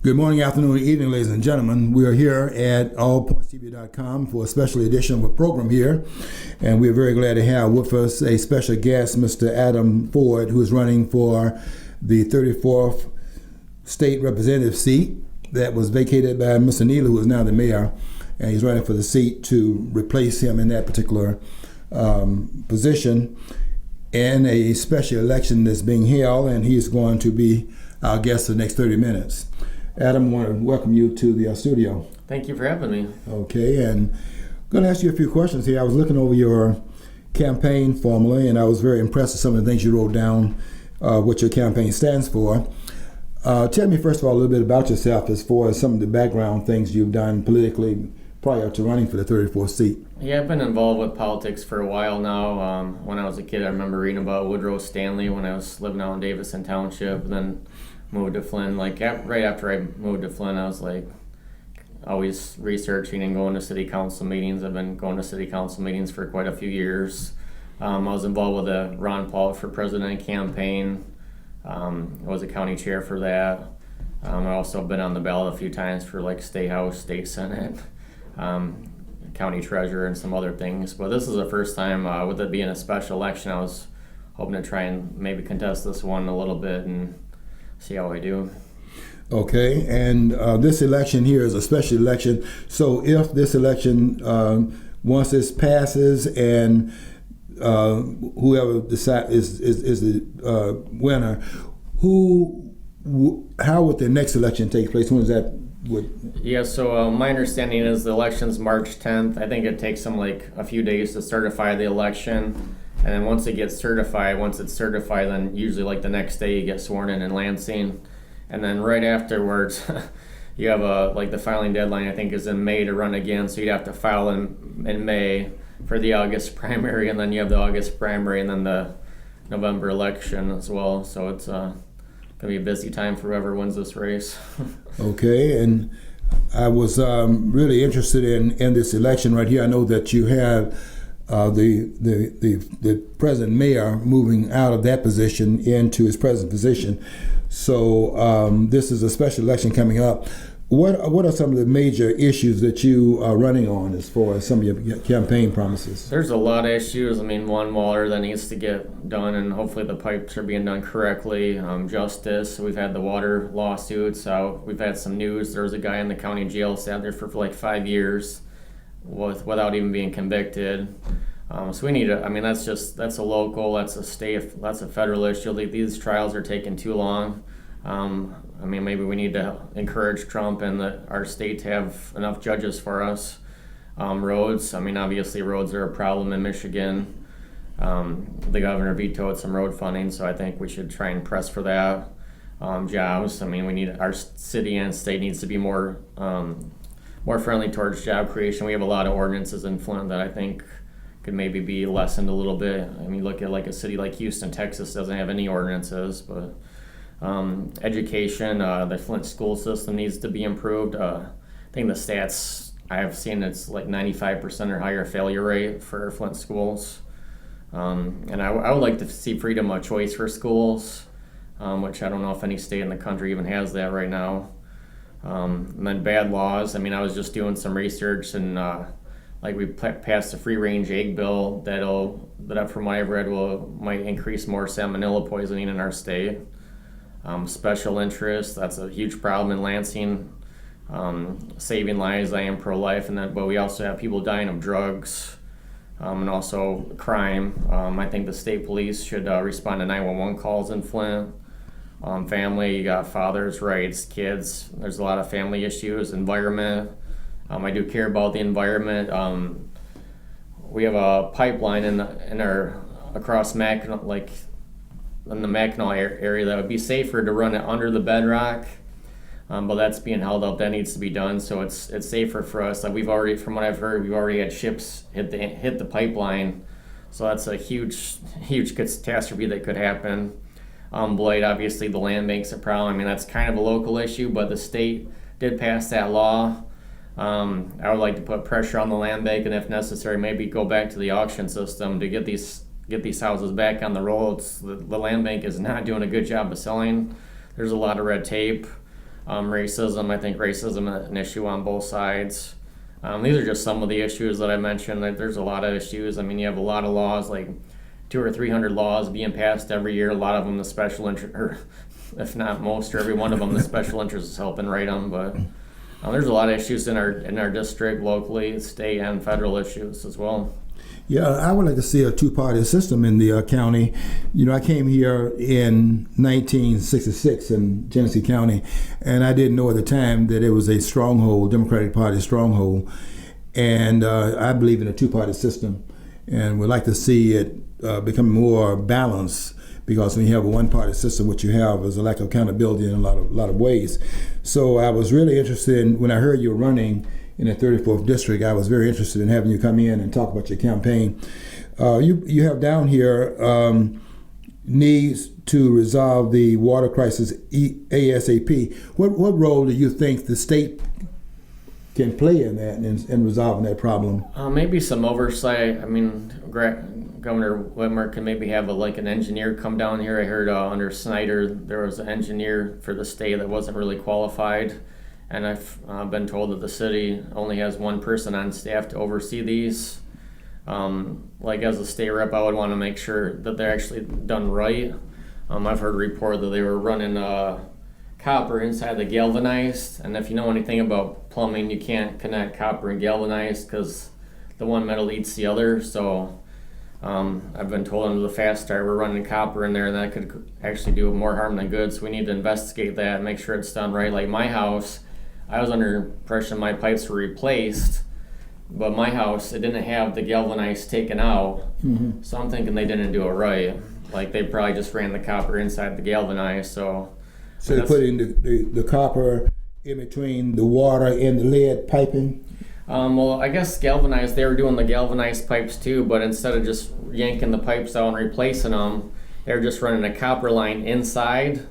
Good morning, afternoon, and evening, ladies and gentlemen. We are here at allpointstv.com for a special edition of a program here, and we're very glad to have with us a special guest, Mr. Adam Ford, who is running for the 34th state representative seat that was vacated by Mr. Neely, who is now the mayor, and he's running for the seat to replace him in that particular position in a special election that's being held, and he's going to be our guest for the next 30 minutes. Adam, I want to welcome you to the studio. Thank you for having me. Okay, and I'm going to ask you a few questions here. I was looking over your campaign formula, and I was very impressed with some of the things you wrote down, what your campaign stands for. Tell me, first of all, a little bit about yourself as far as some of the background things you've done politically prior to running for the 34th seat. Yeah, I've been involved with politics for a while now. When I was a kid, I remember reading about Woodrow Stanley when I was living out in Davison Township, and then moved to Flint. Right after I moved to Flint, I was always researching and going to city council meetings. I've been going to city council meetings for quite a few years. I was involved with the Ron Paul for President campaign. I was a county chair for that. I've also been on the ballot a few times for State House, State Senate, county treasurer, and some other things. But this is the first time, with it being a special election, I was hoping to try and maybe contest this one a little bit and see how I do. Okay, and this election here is a special election. So if this election, once this passes and whoever is the winner, how would the next election take place? When is that? Yeah, so my understanding is the election's March 10th. I think it takes them a few days to certify the election. And then once it's certified, then usually the next day you get sworn in Lansing. And then right afterwards, you have the filing deadline, I think, is in May to run again. So you'd have to file in May for the August primary, and then you have the August primary and then the November election as well. So it's going to be a busy time for whoever wins this race. Okay, and I was really interested in this election right here. I know that you have the present mayor moving out of that position into his present position. So this is a special election coming up. What are some of the major issues that you are running on as far as some of your campaign promises? There's a lot of issues. One, water that needs to get done, and hopefully the pipes are being done correctly. Justice, we've had the water lawsuits. We've had some news. There was a guy in the county jail sat there for 5 years without even being convicted. So we need to, that's a local, that's a state, that's a federal issue. These trials are taking too long. Maybe we need to encourage Trump and our state to have enough judges for us. Roads, obviously roads are a problem in Michigan. The governor vetoed some road funding, so I think we should try and press for that. Jobs, we need, our city and state needs to be more friendly towards job creation. We have a lot of ordinances in Flint that I think could maybe be lessened a little bit. Look at a city like Houston, Texas doesn't have any ordinances, but education, the Flint school system needs to be improved. I think the stats I have seen, it's 95% or higher failure rate for Flint schools. And I would like to see freedom of choice for schools, which I don't know if any state in the country even has that right now. And then bad laws. I was just doing some research, and we passed a free-range egg bill that from what I've read might increase more salmonella poisoning in our state. Special interest, that's a huge problem in Lansing. Saving lives, I am pro-life, but we also have people dying of drugs, and also crime. I think the state police should respond to 911 calls in Flint. Family, you got fathers' rights, kids. There's a lot of family issues. Environment. I do care about the environment. We have a pipeline in our across Mackinac, in the Mackinac area, that would be safer to run it under the bedrock. But that's being held up. That needs to be done, so it's safer for us. From what I've heard, we've already had ships hit the pipeline, so that's a huge catastrophe that could happen. Blight, obviously, the land bank's a problem. That's kind of a local issue, but the state did pass that law. I would like to put pressure on the land bank, and if necessary, maybe go back to the auction system to get these houses back on the roll. The land bank is not doing a good job of selling. There's a lot of red tape. Racism, I think racism is an issue on both sides. These are just some of the issues that I mentioned. Like, there's a lot of issues. I mean, you have a lot of laws, like 200 or 300 laws being passed every year. A lot of them the special interest, or if not most or every one of them, the special interest is helping write them. But there's a lot of issues in our district, locally, state, and federal issues as well. Yeah, I would like to see a two-party system in the county. You know, I came here in 1966 in Genesee County, and I didn't know at the time that it was a stronghold, Democratic Party stronghold. And I believe in a two-party system, and would like to see it become more balanced, because when you have a one-party system, what you have is a lack of accountability in a lot of ways. So I was really interested in, when I heard you were running in the 34th district, I was very interested in having you come in and talk about your campaign. You have down here needs to resolve the water crisis ASAP. What role do you think the state can play in that and resolving that problem? Maybe some oversight. I mean, Governor Whitmer can maybe have an engineer come down here. I heard under Snyder there was an engineer for the state that wasn't really qualified. And I've been told that the city only has one person on staff to oversee these. As a state rep, I would want to make sure that they're actually done right. I've heard a report that they were running copper inside the galvanized. And if you know anything about plumbing, you can't connect copper and galvanized because the one metal eats the other. So I've been told under the fast start we're running copper in there, and that could actually do more harm than good. So we need to investigate that and make sure it's done right. Like my house, I was under impression my pipes were replaced, but my house, it didn't have the galvanized taken out. Mm-hmm. So I'm thinking they didn't do it right. Like they probably just ran the copper inside the galvanized. So they put in the copper in between the water and the lead piping? Well, I guess galvanized, they were doing the galvanized pipes too, but instead of just yanking the pipes out and replacing them, they were just running a copper line inside.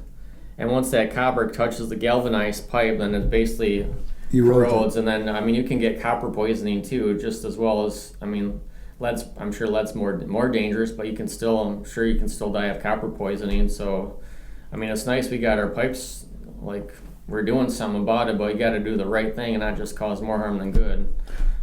And once that copper touches the galvanized pipe, then it basically corrodes. And then, I mean, you can get copper poisoning too, just as well as, I mean, lead's, I'm sure lead's more dangerous, but I'm sure you can still die of copper poisoning. So, I mean, it's nice we got our pipes, we're doing something about it, but you got to do the right thing and not just cause more harm than good.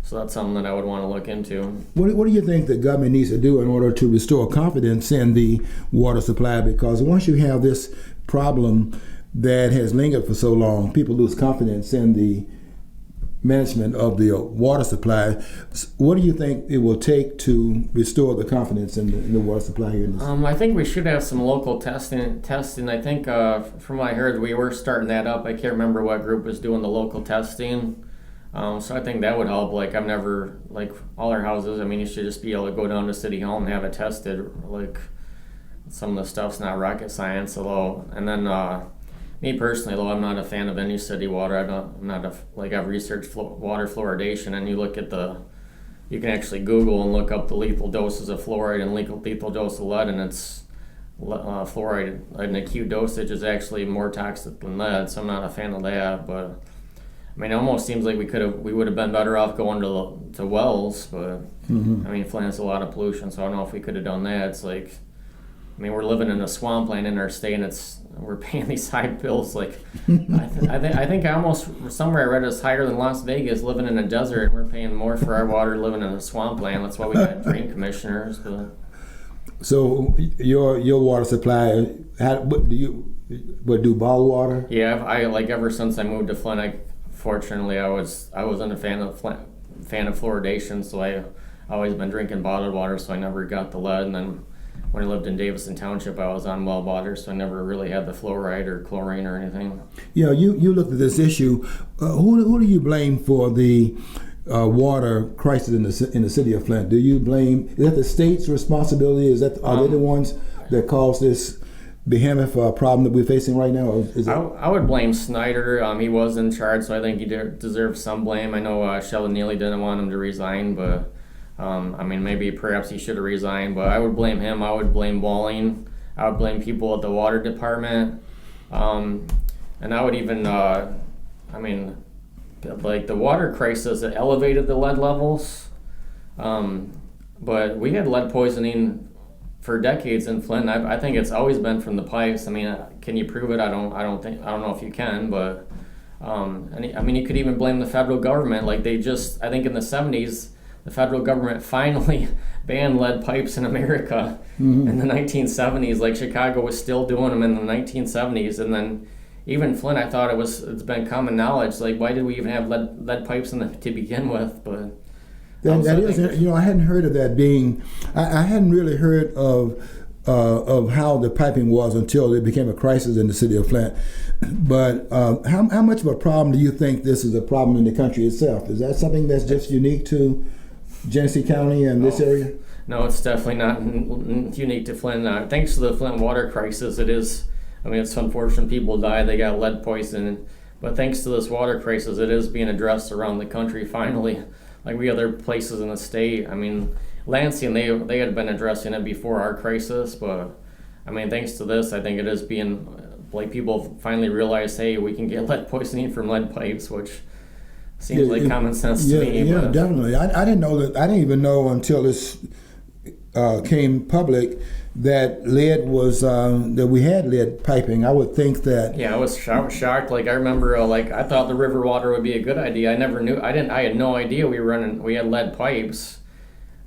So that's something that I would want to look into. What do you think the government needs to do in order to restore confidence in the water supply? Because once you have this problem that has lingered for so long, people lose confidence in the management of the water supply. What do you think it will take to restore the confidence in the water supply here? I think we should have some local testing. I think from what I heard, we were starting that up. I can't remember what group was doing the local testing. So I think that would help. I've never, all our houses, I mean, you should just be able to go down to City Hall and have it tested. Some of the stuff's not rocket science, and then me personally, though, I'm not a fan of any city water. I've researched water fluoridation, and you look at you can actually Google and look up the lethal doses of fluoride and lethal dose of lead, and it's fluoride, an acute dosage is actually more toxic than lead, so I'm not a fan of that. But I mean, it almost seems like we would have been better off going to wells, but mm-hmm. I mean, Flint has a lot of pollution, so I don't know if we could have done that. It's I mean, we're living in a swampland in our state, and we're paying these high bills. I think somewhere I read it's higher than Las Vegas, living in a desert, and we're paying more for our water living in a swampland. That's why we got drain commissioners. But. So your water supply, what do bottled water? Yeah, ever since I moved to Flint, fortunately I wasn't a fan of fluoridation, so I always been drinking bottled water, so I never got the lead. And then when I lived in Davison Township, I was on well water, so I never really had the fluoride or chlorine or anything. Yeah, you looked at this issue. Who do you blame for the water crisis in the city of Flint? Do you blame, is that the state's responsibility? Are they the ones that caused this behemoth problem that we're facing right now? I would blame Snyder. He was in charge, so I think he deserves some blame. I know Sheldon Neely didn't want him to resign, but I mean, maybe perhaps he should have resigned, but I would blame him. I would blame Walling. I would blame people at the water department. And I would even, the water crisis, it elevated the lead levels. But we had lead poisoning for decades in Flint. I think it's always been from the pipes. I mean, can you prove it? I don't know if you can, but I mean, you could even blame the federal government. Like I think in the 70s, the federal government finally banned lead pipes in America. In the 1970s. Like Chicago was still doing them in the 1970s, and then even Flint, I thought it's been common knowledge. Like, why did we even have lead pipes to begin with? But that is, I hadn't heard of that being. I hadn't really heard of how the piping was until it became a crisis in the city of Flint. But how much of a problem do you think this is a problem in the country itself? Is that something that's just unique to Genesee County and this area? No, it's definitely not unique to Flint. Thanks to the Flint water crisis, it is. I mean, it's unfortunate people died. They got lead poisoning. But thanks to this water crisis, it is being addressed around the country finally. Like we other places in the state. I mean, Lansing, they had been addressing it before our crisis. But, I mean, thanks to this, I think it is being, like people finally realize, hey, we can get lead poisoning from lead pipes, which seems like common sense to me. Yeah, definitely. I didn't know that. I didn't even know until this came public that lead was that we had lead piping. I would think that. Yeah, I was shocked. Like I remember, I thought the river water would be a good idea. I never knew. I had no idea we had lead pipes.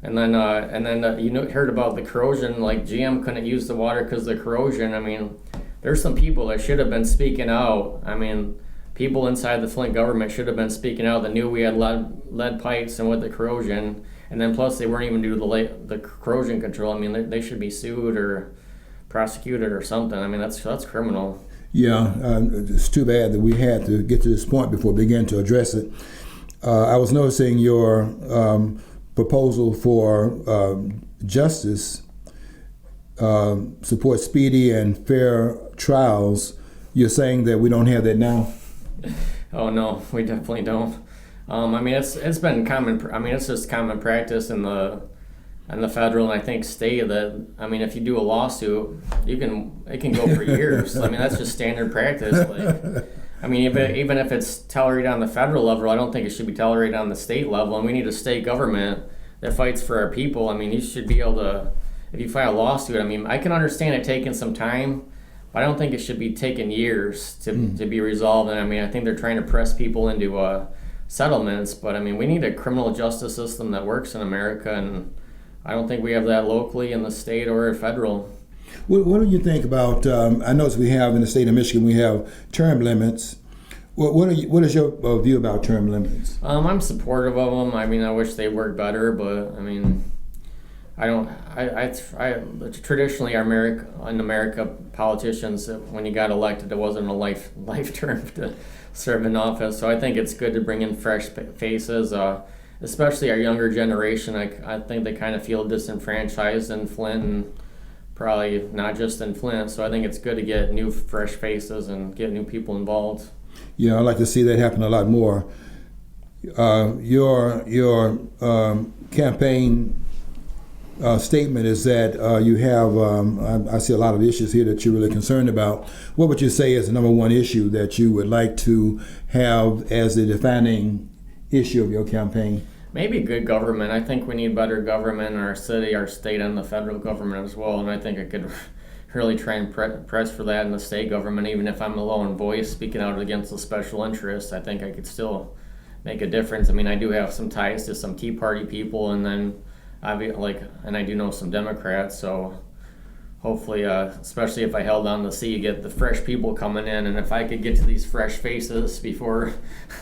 And then heard about the corrosion. Like GM couldn't use the water because of the corrosion. I mean, there's some people that should have been speaking out. I mean, people inside the Flint government should have been speaking out that knew we had lead pipes and with the corrosion. And then plus they weren't even due to the corrosion control. I mean, they should be sued or prosecuted or something. I mean, that's criminal. Yeah, it's too bad that we had to get to this point before we began to address it. I was noticing your proposal for justice, support speedy and fair trials. You're saying that we don't have that now? Oh no, we definitely don't. I mean, it's been common. I mean, it's just common practice in the federal and I think state that, I mean, if you do a lawsuit, it can go for years. I mean, that's just standard practice. Like, I mean, even if it's tolerated on the federal level, I don't think it should be tolerated on the state level. And we need a state government that fights for our people. I mean, you should be able to, if you file a lawsuit, I mean, I can understand it taking some time, but I don't think it should be taking years to be resolved. And I mean, I think they're trying to press people into settlements, but I mean, we need a criminal justice system that works in America, and I don't think we have that locally in the state or federal. What do you think about, I notice we have in the state of Michigan, we have term limits. What is your view about term limits? I'm supportive of them. I mean, I wish they worked better, but I mean, traditionally in America, politicians, when you got elected, it wasn't a life term to serve in office. So I think it's good to bring in fresh faces, especially our younger generation. I think they kind of feel disenfranchised in Flint, and probably not just in Flint. So I think it's good to get new, fresh faces and get new people involved. Yeah, I'd like to see that happen a lot more. Your campaign statement is that you have, I see a lot of issues here that you're really concerned about. What would you say is the number one issue that you would like to have as the defining issue of your campaign? Maybe good government. I think we need better government in our city, our state, and the federal government as well. And I think I could really try and press for that in the state government. Even if I'm a lone voice speaking out against the special interests, I think I could still make a difference. I mean, I do have some ties to some Tea Party people, and then and I do know some Democrats. So hopefully, especially if I held on the seat, get the fresh people coming in, and if I could get to these fresh faces before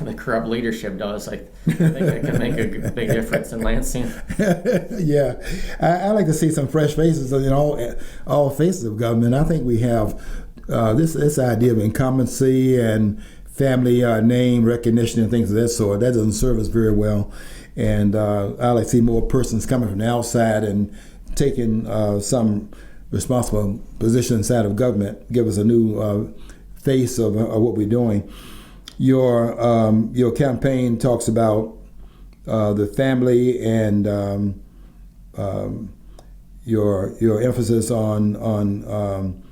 the corrupt leadership does, I think I can make a big difference in Lansing. Yeah, I like to see some fresh faces in all faces of government. I think we have this idea of incumbency and family name recognition and things of that sort. That doesn't serve us very well. And I like to see more persons coming from the outside and taking some responsible position inside of government, give us a new face of what we're doing. Your campaign talks about the family and your emphasis on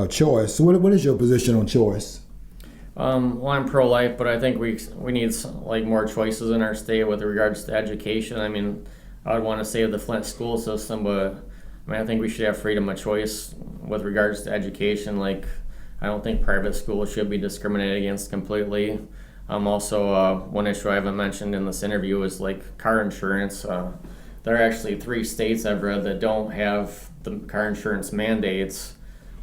choice. So what is your position on choice? Well, I'm pro-life, but I think we need more choices in our state with regards to education. I mean, I would want to save the Flint school system, but I mean, I think we should have freedom of choice with regards to education. Like, I don't think private schools should be discriminated against completely. Also, one issue I haven't mentioned in this interview is like car insurance. There are actually 3 states I've read that don't have the car insurance mandates,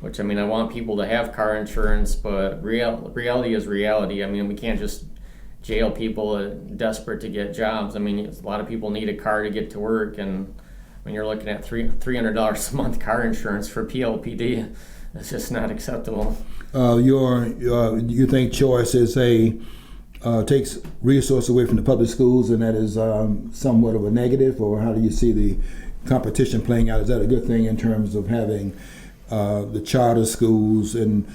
which, I mean, I want people to have car insurance, but reality is reality. I mean, we can't just jail people desperate to get jobs. I mean, a lot of people need a car to get to work, and when you're looking at $300 a month car insurance for PLPD, it's just not acceptable. You think choice is takes resources away from the public schools, and that is somewhat of a negative, or how do you see the competition playing out? Is that a good thing in terms of having the charter schools, and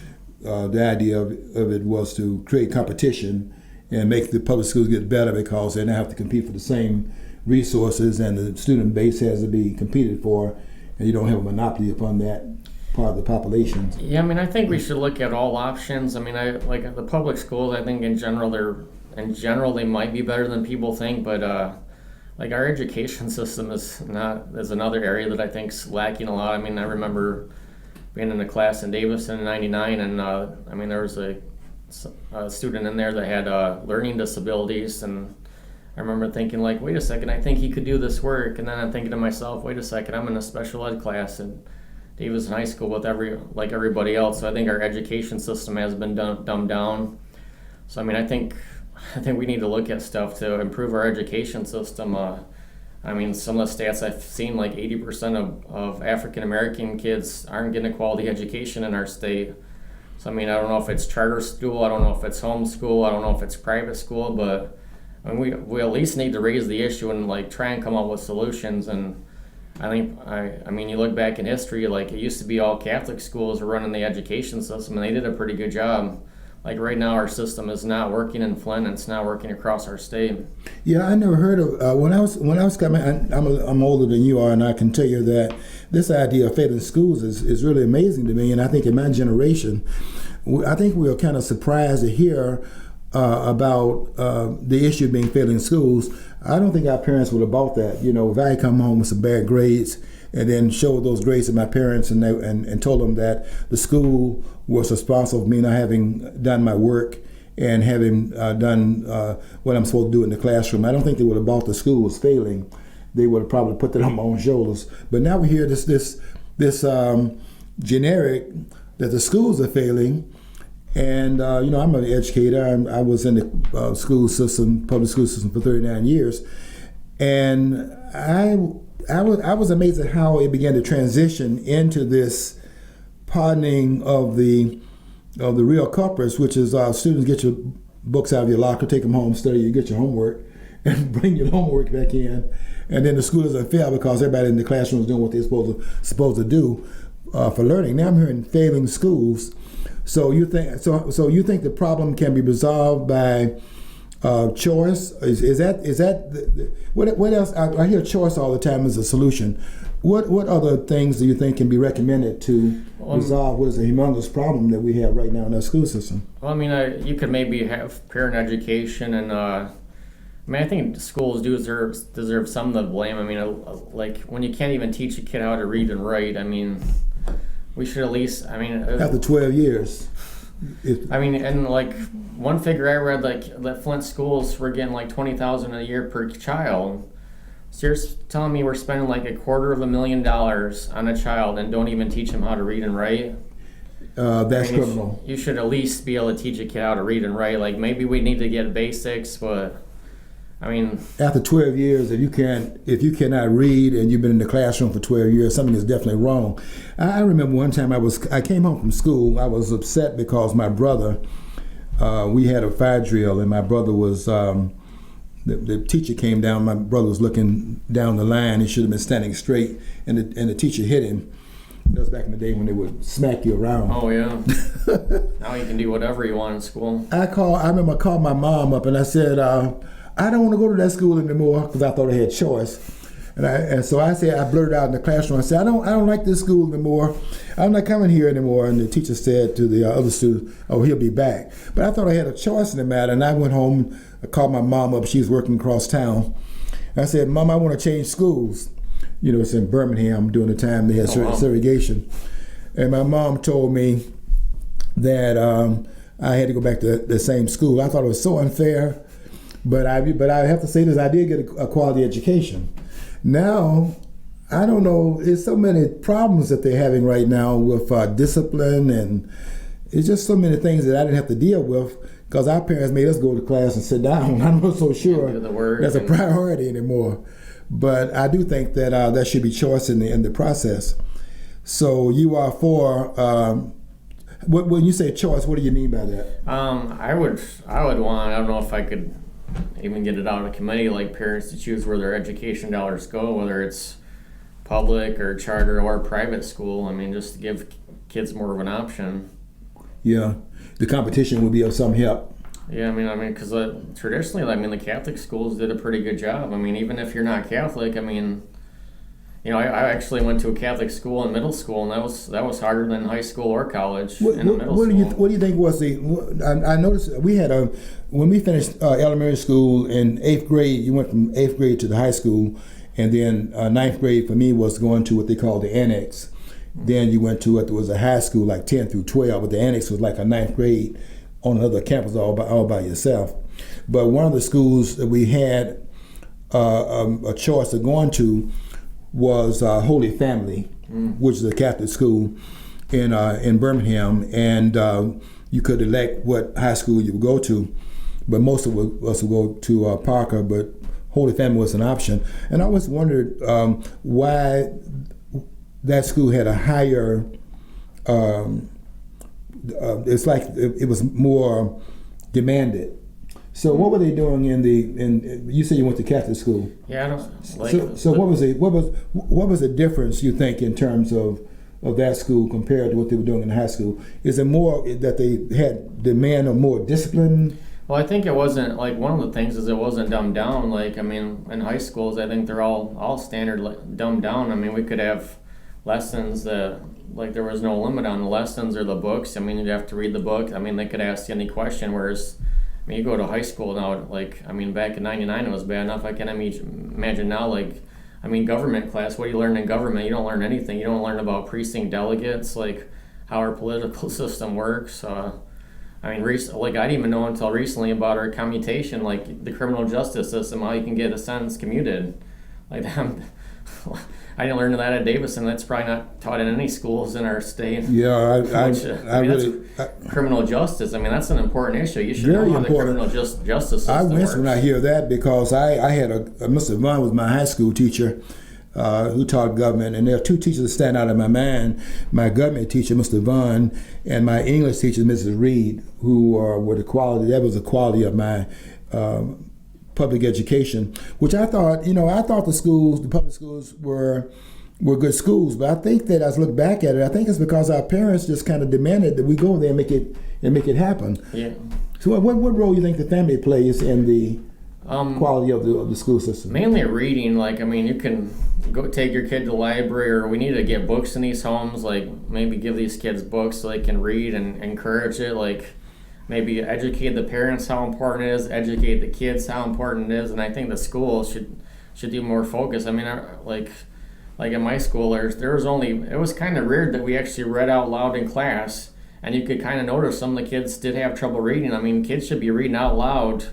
the idea of it was to create competition and make the public schools get better because they now have to compete for the same resources, and the student base has to be competed for, and you don't have a monopoly upon that part of the population? Yeah, I mean, I think we should look at all options. I mean, I like the public schools. I think in general they might be better than people think, but like our education system is another area that I think's lacking a lot. I mean, I remember being in a class in Davison in '99, and I mean, there was a student in there that had learning disabilities, and I remember thinking, like, wait a second, I think he could do this work, and then I'm thinking to myself, wait a second, I'm in a special ed class in Davison High School with everybody else. So I think our education system has been dumbed down. So I mean, I think we need to look at stuff to improve our education system. I mean, some of the stats I've seen, like 80% of African American kids aren't getting a quality education in our state. So I mean, I don't know if it's charter school, I don't know if it's homeschool, I don't know if it's private school, but I mean, we at least need to raise the issue and like try and come up with solutions. And I think, I mean, you look back in history, like it used to be all Catholic schools were running the education system, and they did a pretty good job. Like right now, our system is not working in Flint, and it's not working across our state. Yeah, I never heard of when I was coming. I'm older than you are, and I can tell you that this idea of failing schools is really amazing to me. And I think in my generation, I think we were kind of surprised to hear about the issue of being failing schools. I don't think our parents would have bought that. You know, if I had come home with some bad grades and then showed those grades to my parents and told them that the school was responsible for me not having done my work and having done what I'm supposed to do in the classroom, I don't think they would have bought the school was failing. They would have probably put that on my own shoulders. But now we hear this generic that the schools are failing. And, you know, I'm an educator. I was in the school system, public school system for 39 years. And I was amazed at how it began to transition into this pardoning of the real culprits, which is students get your books out of your locker, take them home, study, you get your homework, and bring your homework back in. And then the school doesn't fail because everybody in the classroom is doing what they're supposed to do for learning. Now I'm hearing failing schools. So you think the problem can be resolved by choice? Is that what else? I hear choice all the time as a solution. What other things do you think can be recommended to resolve what is a humongous problem that we have right now in our school system? Well, I mean, you could maybe have parent education, and I mean, I think schools do deserve some of the blame. I mean, like when you can't even teach a kid how to read and write, I mean, we should at least, I mean, after 12 years. I mean, and like one figure I read, like that Flint schools were getting like $20,000 a year per child. So you're telling me we're spending like $250,000 on a child and don't even teach them how to read and write? That's criminal. You should at least be able to teach a kid how to read and write. Like maybe we need to get basics, but I mean, after 12 years, if you cannot read and you've been in the classroom for 12 years, something is definitely wrong. I remember one time I came home from school. I was upset because my brother, we had a fire drill, and my brother was the teacher came down. My brother was looking down the line. He should have been standing straight, and the teacher hit him. That was back in the day when they would smack you around. Oh yeah. Now you can do whatever you want in school. I remember I called my mom up and I said, I don't want to go to that school anymore because I thought I had choice. And so I said, I blurted out in the classroom, I said, I don't like this school anymore. I'm not coming here anymore. And the teacher said to the other student, oh, he'll be back. But I thought I had a choice in the matter. And I went home, I called my mom up. She was working across town. And I said, Mom, I want to change schools. You know, it's in Birmingham during the time they had segregation. And my mom told me, that I had to go back to the same school. I thought it was so unfair, but I have to say this: I did get a quality education. Now, I don't know. There's so many problems that they're having right now with discipline, and it's just so many things that I didn't have to deal with because our parents made us go to class and sit down. I'm not so sure that's a priority anymore. But I do think that there should be choice in the process. So you are for when you say choice, what do you mean by that? I would want. I don't know if I could even get it out of committee, like parents to choose where their education dollars go, whether it's public or charter or private school. I mean, just to give kids more of an option. Yeah, the competition would be of some help. Yeah, I mean, because traditionally, the Catholic schools did a pretty good job. I mean, even if you're not Catholic, I mean, I actually went to a Catholic school in middle school, and that was harder than high school or college in middle school. What do you think was I noticed we had when we finished elementary school in 8th grade, you went from 8th grade to the high school, and then 9th grade for me was going to what they call the annex. Then you went to what was a high school like 10 through 12, but the annex was like a 9th grade on another campus all by yourself. But one of the schools that we had a choice of going to was Holy Family, which is a Catholic school in Birmingham, and you could elect what high school you would go to, but most of us would go to Parker, but Holy Family was an option. And I always wondered why that school had a higher it's like it was more demanded. So what were they doing in you said you went to Catholic school? Yeah, I don't like. So what was the difference you think in terms of that school compared to what they were doing in high school? Is it more that they had demand of more discipline? Well, I think it wasn't one of the things is it wasn't dumbed down. In high schools, I think they're all standard dumbed down. I mean, we could have lessons that there was no limit on the lessons or the books. I mean, you'd have to read the book. I mean, they could ask you any question. Whereas, I mean, you go to high school now. Back in '99 it was bad enough. I can't imagine now. Government class. What do you learn in government? You don't learn anything. You don't learn about precinct delegates, how our political system works. I didn't even know until recently about our commutation, the criminal justice system, how you can get a sentence commuted. I didn't learn that at Davison. That's probably not taught in any schools in our state. Yeah, that's criminal justice. I mean, that's an important issue. You should know how the criminal justice system I wince works. when I hear that because I had Mr. Vaughn was my high school teacher who taught government, and there are two teachers that stand out in my mind. My government teacher, Mr. Vaughn, and my English teacher, Mrs. Reed, who were the quality of my public education, which I thought the public schools were good schools, but I think that as I look back at it, I think it's because our parents just kind of demanded that we go there and make it happen. Yeah. So what role do you think the family plays in the quality of the school system? Mainly reading. You can go take your kid to the library, or we need to get books in these homes. Maybe give these kids books so they can read and encourage it. Maybe educate the parents how important it is, educate the kids how important it is, and I think the school should do more focus. I mean, in my school, it was kind of weird that we actually read out loud in class, and you could kind of notice some of the kids did have trouble reading. I mean, kids should be reading out loud,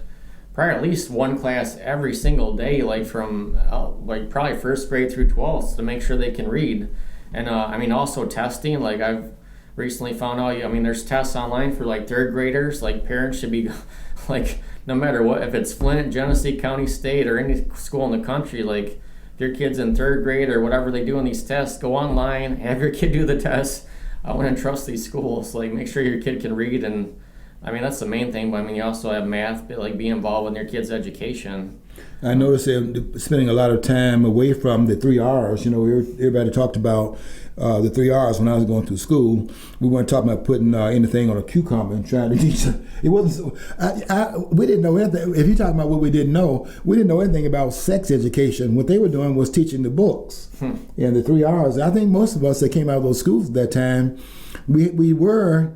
probably at least one class every single day, from probably 1st grade through 12th, to make sure they can read. And also testing. I've recently found out, there's tests online for 3rd graders. Parents should be no matter what, if it's Flint, Genesee County State, or any school in the country, if your kid's in 3rd grade or whatever they do in these tests, go online, have your kid do the test. I wouldn't trust these schools. Make sure your kid can read, and that's the main thing. But you also have math, but be involved with your kid's education. I noticed they're spending a lot of time away from the 3 R's. Everybody talked about the 3 R's when I was going through school. We weren't talking about putting anything on a cucumber and trying to teach it. It wasn't. We didn't know anything. If you're talking about what we didn't know anything about sex education. What they were doing was teaching the books and the 3 R's. I think most of us that came out of those schools at that time, we were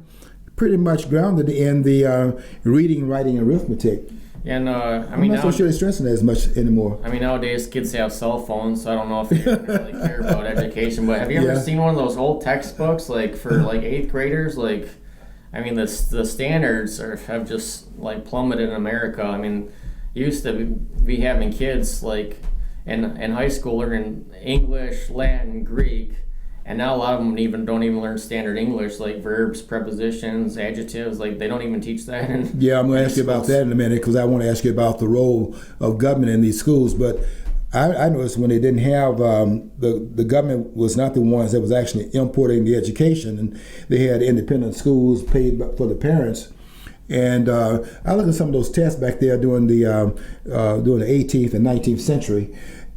pretty much grounded in the reading, writing, and arithmetic. And I'm not so sure they're stressing that as much anymore. Nowadays kids have cell phones, so I don't know if they really care about education. But have you ever seen one of those old textbooks, for 8th graders? I mean, the standards have just like plummeted in America. I mean, used to be having kids like in high school learning English, Latin, Greek, and now a lot of them don't even learn standard English, like verbs, prepositions, adjectives. Like they don't even teach that. Yeah, I'm going to ask you about that in a minute because I want to ask you about the role of government in these schools. But I noticed when they didn't have the government was not the ones that was actually importing the education, and they had independent schools paid for the parents. And I look at some of those tests back there during the 18th and 19th century,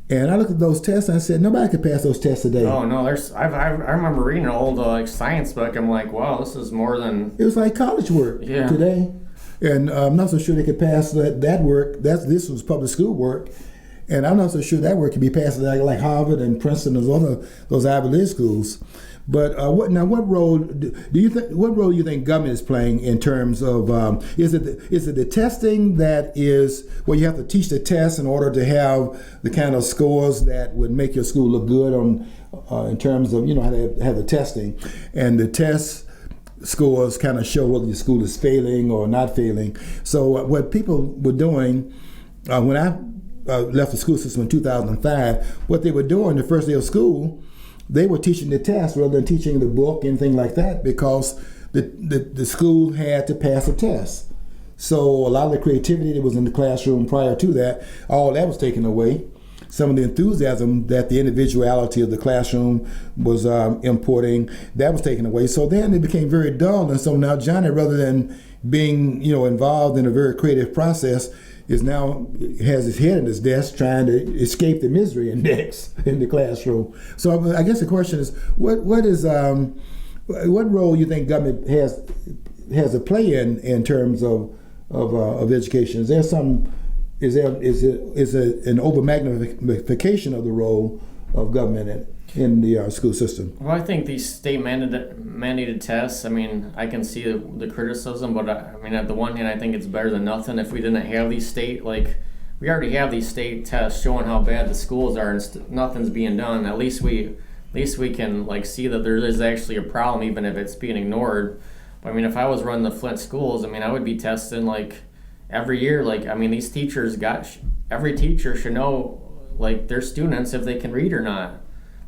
and I looked at those tests and I said nobody could pass those tests today. Oh no, I remember reading an old like science book. I'm like, wow, this is more than It was like college work today, and I'm not so sure they could pass that work. This was public school work. And I'm not so sure that work can be passed like Harvard and Princeton and those Ivy League schools. But what role do you think? What role do you think government is playing in terms of is it the testing that is where you have to teach the test in order to have the kind of scores that would make your school look good in terms of how they have the testing, and the test scores kind of show whether your school is failing or not failing. So what people were doing when I left the school system in 2005, what they were doing the first day of school, they were teaching the test rather than teaching the book, anything like that, because the school had to pass a test. So a lot of the creativity that was in the classroom prior to that, all that was taken away. Some of the enthusiasm that the individuality of the classroom was importing, that was taken away. So then it became very dull. And so now Johnny, rather than being involved in a very creative process, has his head in his desk trying to escape the misery index in the classroom. So I guess the question is, what role you think government has a play in terms of education? Is it an over-magnification of the role of government in the school system? Well, I think these state mandated tests, I mean, I can see the criticism, but I mean, at the one hand, I think it's better than nothing. If we didn't have these state, like, we already have these state tests showing how bad the schools are and nothing's being done. At least we can, like, see that there is actually a problem, even if it's being ignored. But, I mean, if I was running the Flint schools, I mean, I would be testing, like, every year. Like, I mean, these teachers every teacher should know, like, their students if they can read or not.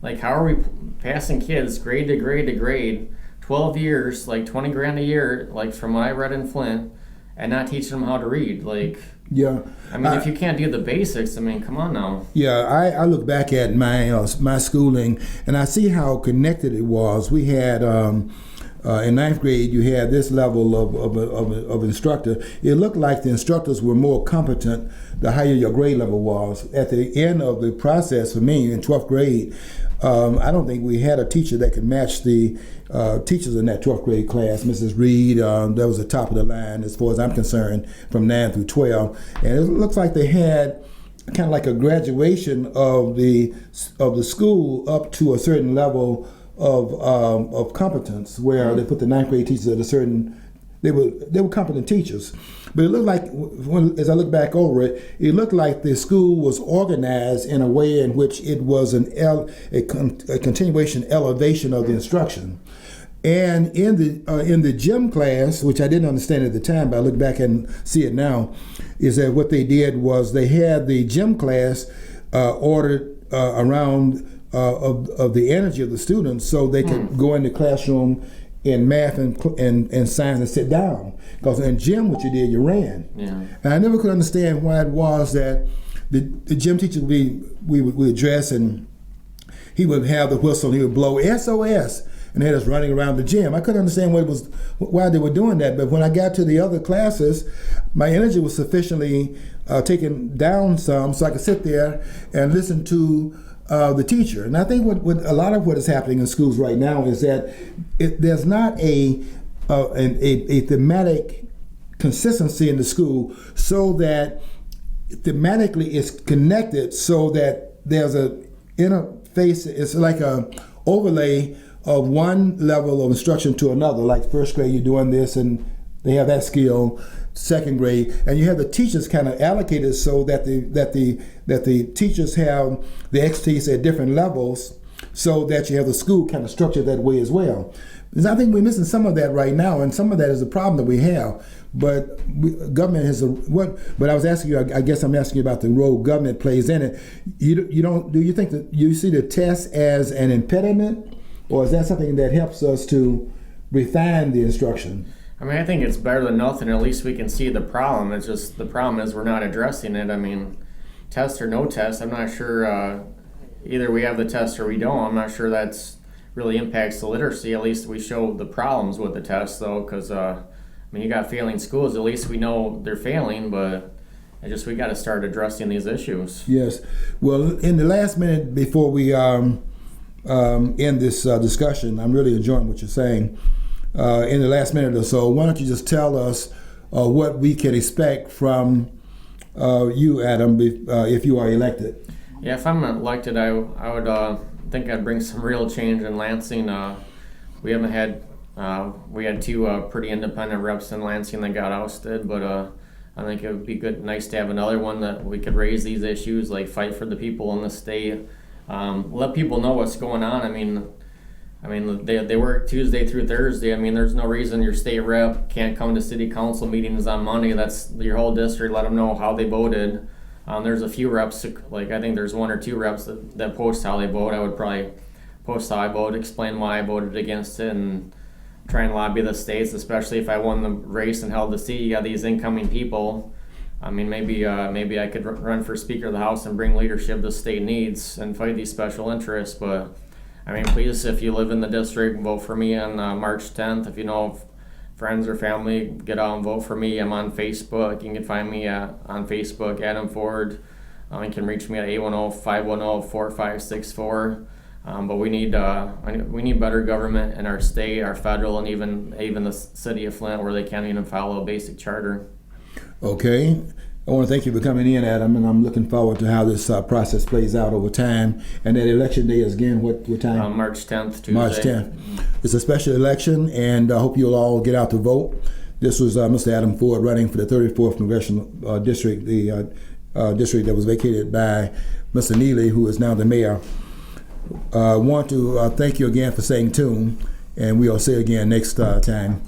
Like, how are we passing kids grade to grade to grade, 12 years, like $20,000 a year, like from what I read in Flint, and not teaching them how to read? Like, yeah. I mean, if you can't do the basics, I mean, come on now. Yeah, I look back at my schooling, and I see how connected it was. We had in ninth grade, you had this level of instructor. It looked like the instructors were more competent the higher your grade level was. At the end of the process, for me in 12th grade, I don't think we had a teacher that could match the teachers in that 12th grade class. Mrs. Reed, that was the top of the line as far as I'm concerned, from 9 through 12. And it looks like they had kind of like a graduation of the school up to a certain level of competence, where they put the ninth grade teachers at a certain. They were competent teachers, but it looked like, as I look back over it, it looked like the school was organized in a way in which it was a continuation elevation of the instruction. And in the gym class, which I didn't understand at the time, but I look back and see it now, is that what they did was they had the gym class ordered around of the energy of the students, so they could go in the classroom in math and science and sit down. Because in gym, what you did, you ran. Yeah. And I never could understand why it was that the gym teacher we would address, and he would have the whistle and he would blow SOS, and they had us running around the gym. I couldn't understand why they were doing that. But when I got to the other classes, my energy was sufficiently taken down some, so I could sit there and listen to the teacher. And I think what a lot of what is happening in schools right now is that there's not a thematic consistency in the school, so that thematically it's connected, so that there's a interface. It's like a overlay of one level of instruction to another. Like first grade, you're doing this, and they have that skill. Second grade, and you have the teachers kind of allocated so that the teachers have the expertise at different levels, so that you have the school kind of structured that way as well. Because I think we're missing some of that right now, and some of that is a problem that we have. But government has what? But I was asking you. I guess I'm asking you about the role government plays in it. You don't? Do you think that you see the test as an impediment, or is that something that helps us to refine the instruction? I mean, I think it's better than nothing. At least we can see the problem. It's just the problem is we're not addressing it. I mean, test or no test, I'm not sure. Either we have the test or we don't. I'm not sure that's really impacts the literacy. At least we show the problems with the test, though, because I mean, you got failing schools. At least we know they're failing, but we got to start addressing these issues. Yes. Well, in the last minute before we end this discussion, I'm really enjoying what you're saying. In the last minute or so, why don't you just tell us what we can expect from you, Adam, if you are elected? Yeah, if I'm elected, I would think I'd bring some real change in Lansing. We haven't had we had two pretty independent reps in Lansing that got ousted, but I think it would be nice to have another one that we could raise these issues, like fight for the people in the state, let people know what's going on. I mean, they work Tuesday through Thursday. I mean, there's no reason your state rep can't come to city council meetings on Monday. That's your whole district. Let them know how they voted. There's a few reps, like I think there's one or two reps that post how they vote. I would probably post how I vote, explain why I voted against it, and try and lobby the states, especially if I won the race and held the seat. You got these incoming people. I mean, maybe I could run for Speaker of the House and bring leadership the state needs and fight these special interests. But I mean, please, if you live in the district, vote for me on March 10th. If you know friends or family, get out and vote for me. I'm on Facebook. You can find me on Facebook, Adam Ford. You can reach me at 810-510-4564. But we need better government in our state, our federal, and even the city of Flint, where they can't even follow a basic charter. Okay. I want to thank you for coming in, Adam, and I'm looking forward to how this process plays out over time. And that election day is again what time? March 10th, Tuesday. March 10th. It's a special election, and I hope you'll all get out to vote. This was Mr. Adam Ford running for the 34th Congressional District, the district that was vacated by Mr. Neely, who is now the mayor. I want to thank you again for staying tuned, and we'll see you again next time.